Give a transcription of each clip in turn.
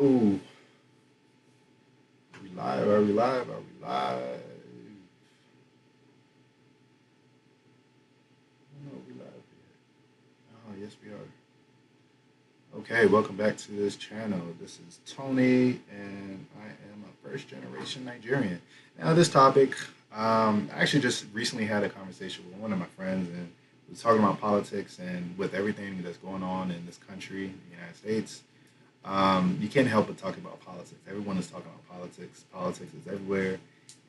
Oh, are we live? Are we live? Are we live? I don't know if we live yet. Oh, yes, we are. Okay, welcome back to this channel. This is Tony, and I am a first generation Nigerian. Now, this topic, I actually just recently had a conversation with one of my friends, and we was talking about politics and with everything that's going on in this country, the United States. You can't help but talk about politics. Everyone is talking about politics. Politics is everywhere,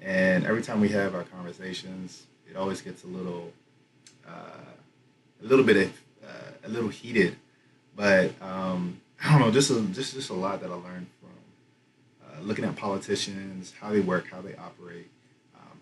and every time we have our conversations, it always gets a little bit a little heated. But I don't know. Just a lot that I learned from looking at politicians, how they work, how they operate.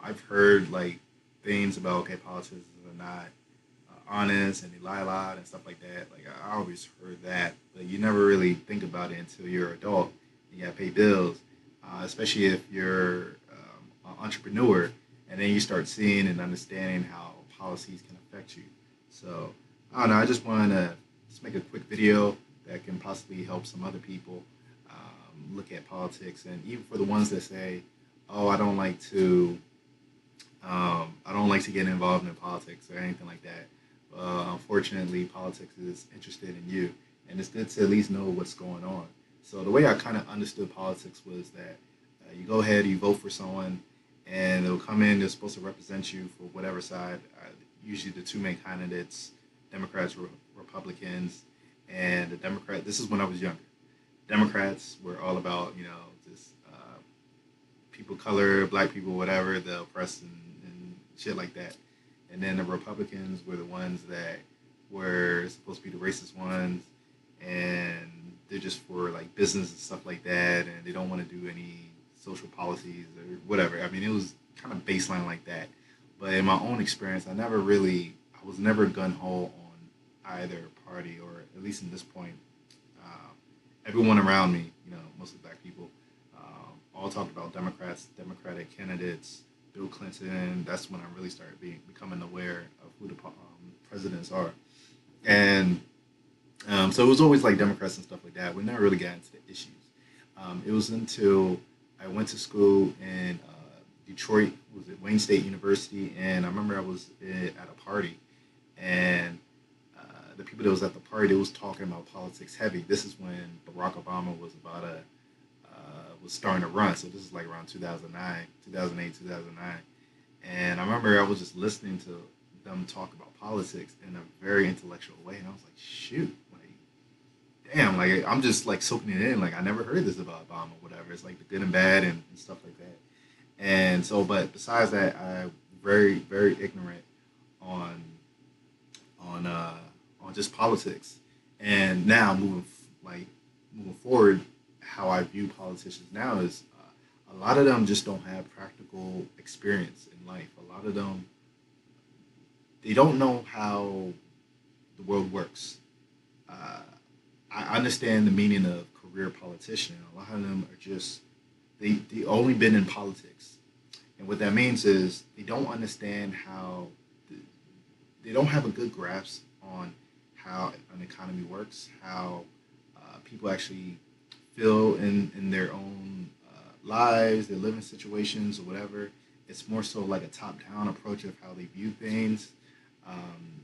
I've heard like things about okay, politicians are not honest and they lie a lot and stuff like that. Like I always heard that, but you never really think about it until you're an adult. You got to pay bills, especially if you're an entrepreneur, and then you start seeing and understanding how policies can affect you. So I don't know. I just wanted to just make a quick video that can possibly help some other people look at politics, and even for the ones that say, "Oh, I don't like to get involved in politics or anything like that." Unfortunately, politics is interested in you, and it's good to at least know what's going on. So the way I kind of understood politics was that you go ahead, you vote for someone, and they'll come in. They're supposed to represent you for whatever side. Usually, the two main candidates, Democrats, Republicans, and the Democrat. This is when I was younger. Democrats were all about just people color, black people, whatever, the oppressed and shit like that. And then the Republicans were the ones that were supposed to be the racist ones, and they're just for like business and stuff like that, and they don't want to do any social policies or whatever. I mean, it was kind of baseline like that. But in my own experience, I was never gun ho on either party, or at least in this point, uh, everyone around me, mostly black people, all talked about Democrats, Democratic candidates, Bill Clinton. That's when I really started becoming aware of who the presidents are. And so it was always like Democrats and stuff like that. We never really got into the issues. It was until I went to school in Detroit, was at Wayne State University, and I remember I was at a party, and the people that was at the party, they was talking about politics heavy. This is when Barack Obama was was starting to run. So this is like around 2009, 2008, 2009. And I remember I was just listening to them talk about politics in a very intellectual way, and I was like, shoot, like, damn, like I'm just like soaking it in. Like I never heard this about Obama, whatever. It's like the good and bad and stuff like that. And so, but besides that, I'm very ignorant on on uh, on just politics. And now moving forward, how I view politicians now is a lot of them just don't have practical experience in life. A lot of them, they don't know how the world works. Uh, I understand the meaning of career politician. A lot of them are just they only been in politics, and what that means is they don't understand how they don't have a good grasp on how an economy works, how people actually feel in their own lives, their living situations, or whatever. It's more so like a top-down approach of how they view things.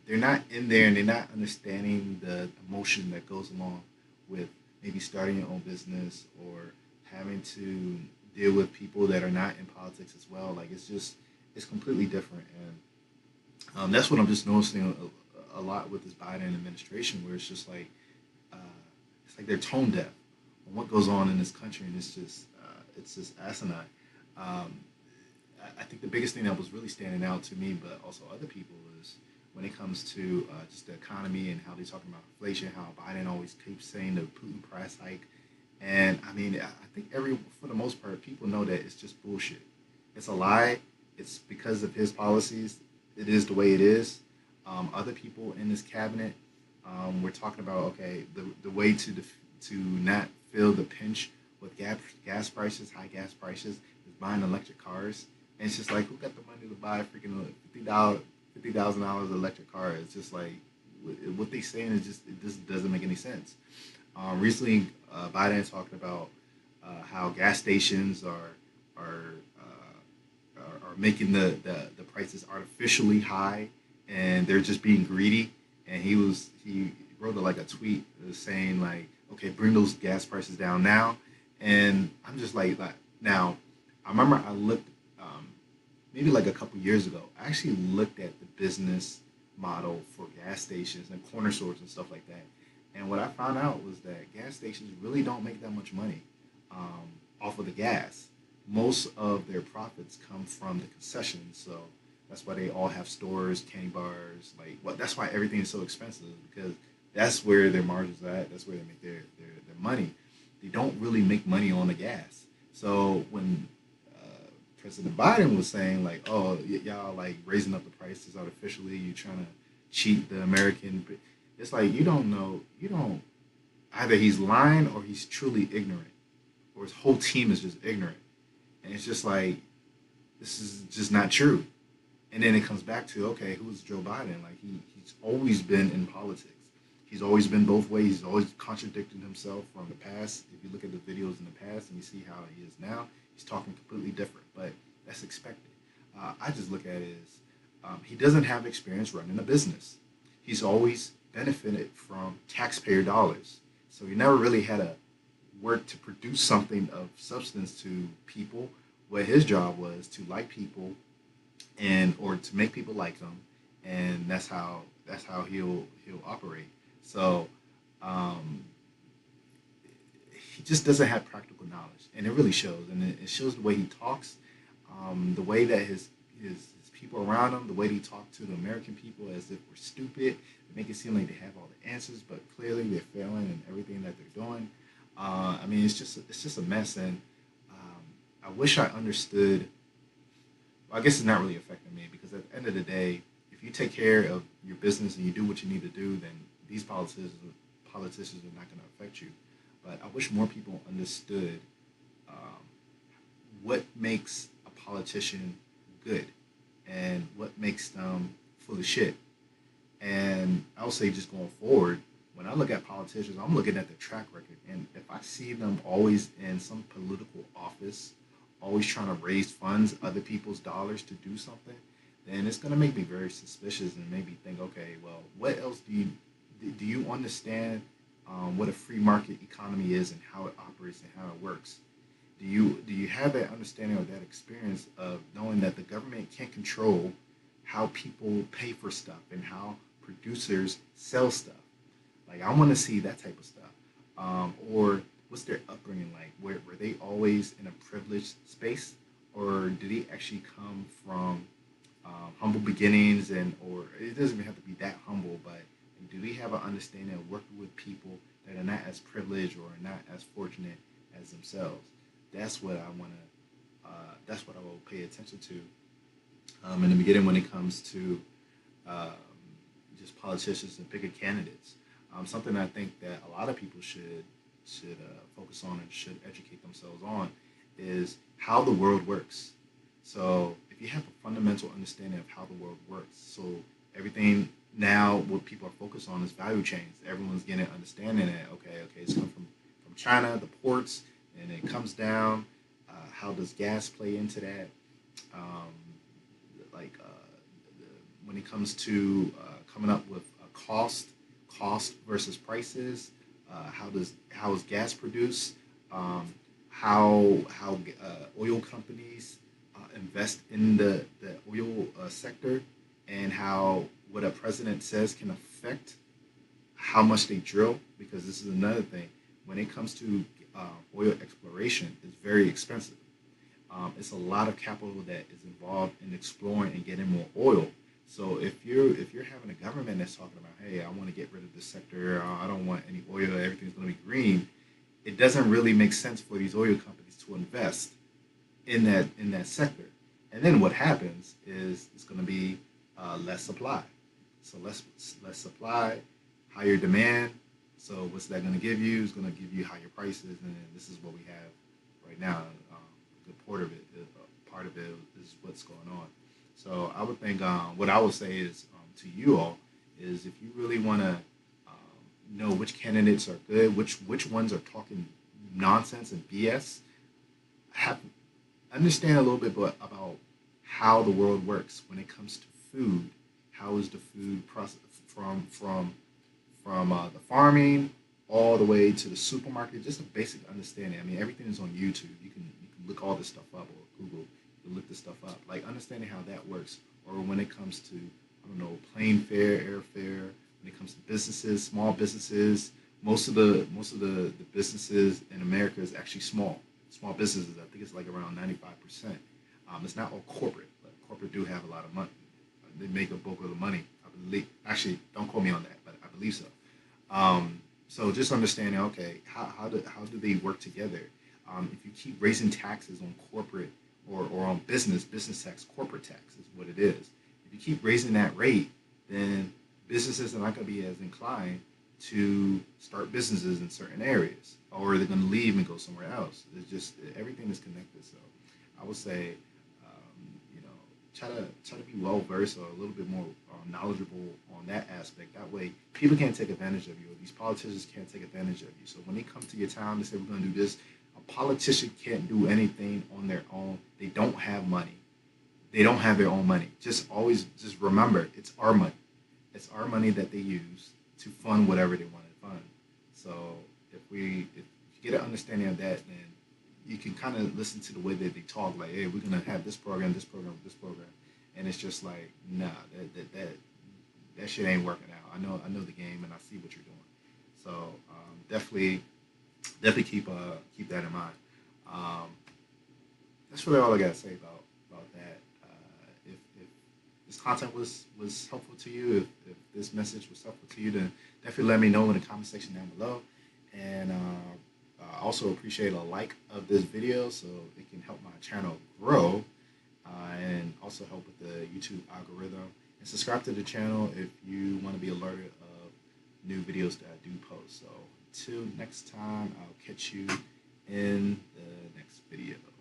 They're not in there, and they're not understanding the emotion that goes along with maybe starting your own business or having to deal with people that are not in politics as well. Like it's completely different, and that's what I'm just noticing a lot with this Biden administration, where uh, it's like they're tone deaf on what goes on in this country, and it's just asinine. Um, I think the biggest thing that was really standing out to me, but also other people, is when it comes to just the economy and how they're talking about inflation, how Biden always keeps saying the Putin price hike. And I mean, I think for the most part, people know that it's just bullshit. It's a lie. It's because of his policies. It is the way it is. Other people in this cabinet, we're talking about okay, the way to not feel the pinch with gas prices, high gas prices, is buying electric cars. And it's just like, who got the money to buy a freaking $50,000 electric car? It's just like what they saying is just it just doesn't make any sense. Recently, Biden talked about how gas stations are are making the prices artificially high, and they're just being greedy. And he wrote like a tweet saying like, okay, bring those gas prices down now. And I'm just like now. I remember I looked maybe like a couple years ago. I actually looked at the business model for gas stations and corner stores and stuff like that. And what I found out was that gas stations really don't make that much money off of the gas. Most of their profits come from the concessions. So that's why they all have stores, candy bars. Like, what? That's why everything is so expensive because that's where their margins are at. That's where they make their money. They don't really make money on the gas. So when President Biden was saying like, "Oh, y'all like raising up the prices artificially. You trying to cheat the American." It's like you don't know. You don't. Either he's lying or he's truly ignorant, or his whole team is just ignorant. And it's just like this is just not true. And then it comes back to okay, who's Joe Biden? Like he's always been in politics. He's always been both ways. He's always contradicted himself from the past. If you look at the videos in the past and you see how he is now, he's talking completely different. But that's expected. I just look at it as he doesn't have experience running a business. He's always benefited from taxpayer dollars. So he never really had to work to produce something of substance to people. What his job was to like people and or to make people like him, and that's how he'll operate. So um, he just doesn't have practical knowledge, and it really shows. And it shows the way he talks, the way that his people around him, the way he talks to the American people as if we're stupid, make it seem like they have all the answers, but clearly they're failing in everything that they're doing. I mean, it's just a mess, and I wish I understood. Well, I guess it's not really affecting me because at the end of the day, if you take care of your business and you do what you need to do, then these politicians are not going to affect you. But I wish more people understood um, what makes a politician good and what makes them full of shit. And I'll say just going forward, when I look at politicians, I'm looking at the track record. And if I see them always in some political office, always trying to raise funds, other people's dollars to do something, then it's going to make me very suspicious and make me think, okay, well, what else do you understand what a free market economy is and how it operates and how it works? Do you have that understanding or that experience of knowing that the government can't control how people pay for stuff and how producers sell stuff? Like I want to see that type of stuff. Or what's their upbringing like? Were they always in a privileged space, or did they actually come from humble beginnings? And or it doesn't even have to be that humble, but do they have an understanding of working with people that are not as privileged or not as fortunate as themselves? That's what I want to. That's what I will pay attention to in the beginning when it comes to um, just politicians and picking candidates. Something I think that a lot of people should focus on and should educate themselves on is how the world works. So if you have a fundamental understanding of how the world works, so everything now what people are focused on is value chains. Everyone's getting an understanding that okay, it's come from China, the ports, and it comes down. How does gas play into that? Um, like when it comes to coming up with a cost versus prices. How is gas produced? How oil companies invest in the oil sector, and how what a president says can affect how much they drill. Because this is another thing when it comes to oil exploration, it's very expensive. It's a lot of capital that is involved in exploring and getting more oil. So if you're having a government that's talking about, hey, I want to get rid of this sector, I don't want any oil, everything's going to be green, it doesn't really make sense for these oil companies to invest in that sector. And then what happens is it's going to be less supply. So less supply, higher demand. So what's that going to give you? It's going to give you higher prices, and this is what we have right now. A good part of it is what's going on. So I would think what I would say is to you all is if you really want to know which candidates are good, which ones are talking nonsense and BS. Have understand a little bit about how the world works when it comes to food. How is the food process from the farming all the way to the supermarket? Just a basic understanding. I mean, everything is on YouTube. You can look all this stuff up, or Google. You can look this stuff up. Like understanding how that works, or when it comes to I don't know plane fare, airfare. When it comes to businesses, small businesses, most of the businesses in America is actually small businesses. I think it's like around 95%. It's not all corporate, but corporate do have a lot of money. They make a bulk of the money. I believe. Actually, don't quote me on that, but I believe so. So just understanding, okay, how do they work together? If you keep raising taxes on corporate or on business tax, corporate tax is what it is. If you keep raising that rate, then businesses are not going to be as inclined to start businesses in certain areas, or they're going to leave and go somewhere else. It's just everything is connected. So I would say, you know, try to be well versed or a little bit more knowledgeable on that aspect. That way, people can't take advantage of you. Or these politicians can't take advantage of you. So when they come to your town and say we're going to do this, a politician can't do anything on their own. They don't have money. They don't have their own money. Just remember, it's our money. It's our money that they use to fund whatever they want to fund. So if you get an understanding of that, then you can kind of listen to the way that they talk. Like, hey, we're gonna have this program, this program, this program, and it's just like, nah, that shit ain't working out. I know the game, and I see what you're doing. So definitely keep that in mind. Um, that's really all I gotta say about that. If this content was helpful to you, if this message was helpful to you, then definitely let me know in the comment section down below. And I also appreciate a like of this video so it can help my channel grow and also help with the YouTube algorithm. And subscribe to the channel if you want to be alerted of new videos that I do post. So till next time, I'll catch you in the next video.